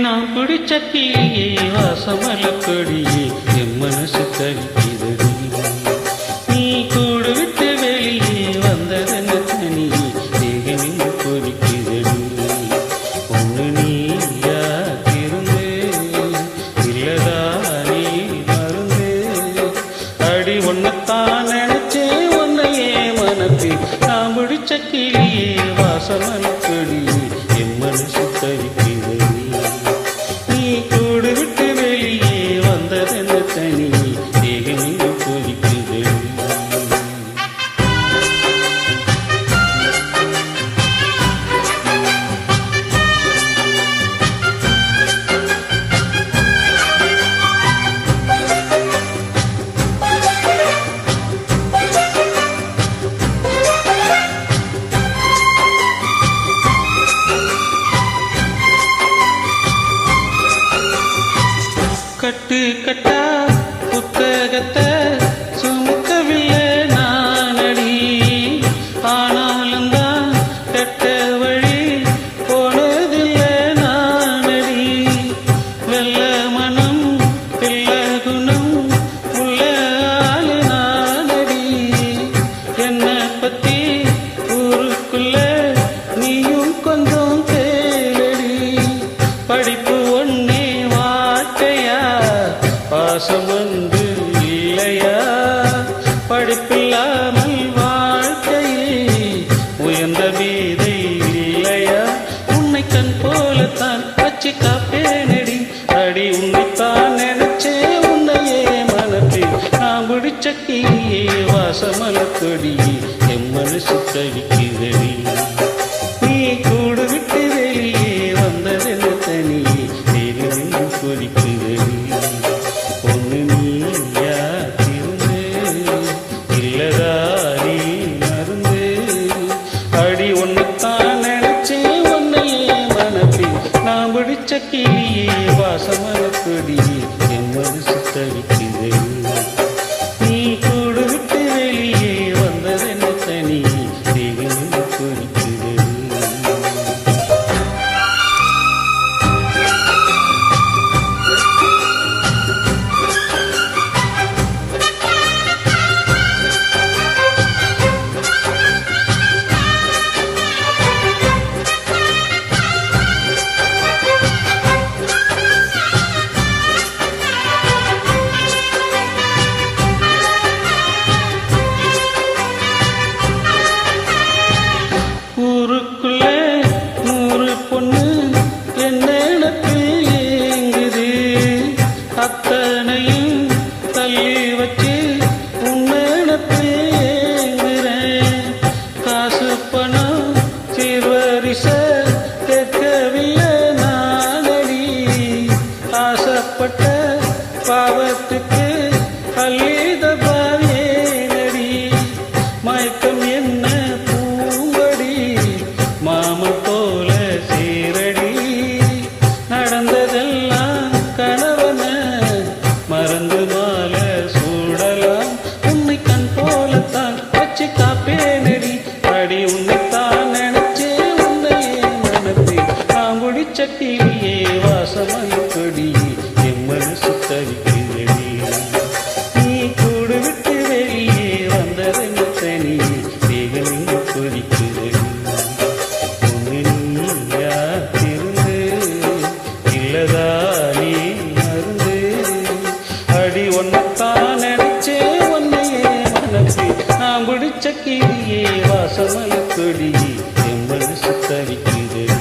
நான் பிடிச்ச கிளியே வாசமல கொடியே என் மனசு தவிக்குதடி. நீ கூடு விட்டு வெளியே வந்ததென்ன தனியே தேகனில் கொதிக்குதடி. ஒன்று நீயா திருந்து இல்லதா நீ மருந்து அடி ஒன்னத்தான் நினைச்சே உன்னையே மனத்தில் நான் பிடிச்ச கிளியே வாசமல கொடியே என் மனசு தவிக்குதடி. நீ கூடு விட்டு வெளியே வந்ததென்ன தனி தேகனில் கொதிக்குதடி. கட்டு கட்டா புத்தகத்தை சுமக்கவில்லை நானடி. ஆனாலும் தான் கட்ட வழி போனதில்லை நானடி. வெள்ள மனம் பிள்ள குணம் உள்ள ஆளு நானடி. என்னை பத்தி ஊருக்குள்ள நீயும் கொஞ்சம் கேளடி. படிப்பு ஒன்னே வாழ்க்கையா பாசம் வந்து இல்லையா. படிப்பில்லாமல் வாழ்க்கையே உயர்ந்த வீதை இல்லையா. உன்னை கண் போலத்தான் வச்சு காப்பேனடி. அடி உன்னைத்தான் நினைச்சே உன்னையே மனத்தில் நான் பிடிச்ச கிளியே வாசமல கொடியே என் மனசு தவிக்குதடி. நீ கூடு விட்டு வெளியே வந்ததென்ன தனியே தேகனில் கொதிக்குதடி. ஒன்று நீயா திருந்து இல்லதா நீ மருந்து அடி ஒன்னுத்தான் நினைச்சே உன்னையே மனத்தில் நான் பிடிச்ச கிளியே வாசமல கொடியே என் மனசு தவிக்குதடி. நீ கூடு விட்டு வெளியே வந்ததென்ன தனியே தேகனில் கொதிக்குதடி. ஊருக்குள்ளே 100 பொண்ணு என்னிடத்தில் ஏங்குது. அத்தனையும் தள்ளி வச்சு உன்னிடத்தில் ஏங்குறேன். காசு பணம் சீர்வரிச கேட்கவில்லை நானடி. ஆசைப்பட்ட பாவத்துக்கு அள்ளித பாவேனடி. மயக்கம் என்ன பூங்கடி மாமன் போல சீரடி. நடந்ததெல்லாம் கனவன மறந்து மால சூடலாம். உன்னை கண் போலத்தான் வச்சு காப்பேனடி. அடி உன்னைத்தான் நினைச்சே உன்னையே மனத்தில் நான் பிடிச்ச கிளியே வாசமல கொடியே என் மனசு தவிக்குதடி. நீ கூடு விட்டு வெளியே வந்ததென்ன தனியே தேகனில் கொதிக்குதடி. ஒன்று நீயா திருந்து இல்லதா நீ மருந்து அடி ஒன்னத்தான் நினைச்சே உன்னையே மனத்தில் நான் பிடிச்ச கிளியே வாசமல கொடியே என் மனசு தவிக்குதடி.